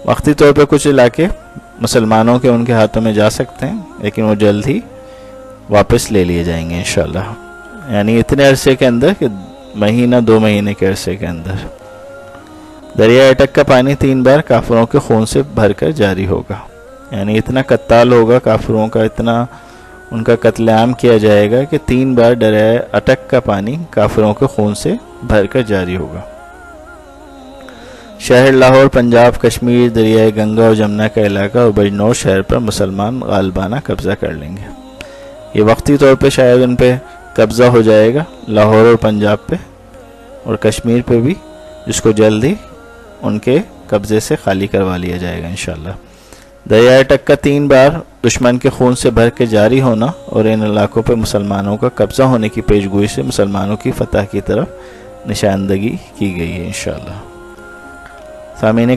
वक्ती तौर पे कुछ इलाके मुसलमानों के उनके हाथों में जा सकते हैं, लेकिन वो जल्द ही वापस ले लिए जाएंगे इंशाल्लाह, यानी इतने अरसे के अंदर कि महीना 2 महीने के अरसे के अंदर। दरिया अटक का पानी 3 बार काफिरों के खून से भरकर जारी होगा, यानी इतना कत्ताल होगा काफिरों का, इतना उनका कत्लेआम किया जाएगा कि 3 बार दरिया अटक का पानी काफिरों के खून से भरकर जारी होगा। शहर लाहौर, पंजाब, कश्मीर, दरियाए गंगा और जमुना का इलाका और बजनौर शहर पर मुसलमान गालिबाना कब्जा कर लेंगे। ये वक्ती तौर पे शायद उन पे कब्जा हो जाएगा, लाहौर और पंजाब पे और कश्मीर पे भी, जिसको जल्द ही उनके कब्जे से खाली करवा लिया जाएगा इंशाल्लाह। दरिया अटक का 3 बार दुश्मन के खून से भर के जारी होना और इन इलाकों पर मुसलमानों का कब्जा होने की पेशगोई से मुसलमानों की फतह की तरफ निशानदगी की गई है इंशाल्लाह। सामीने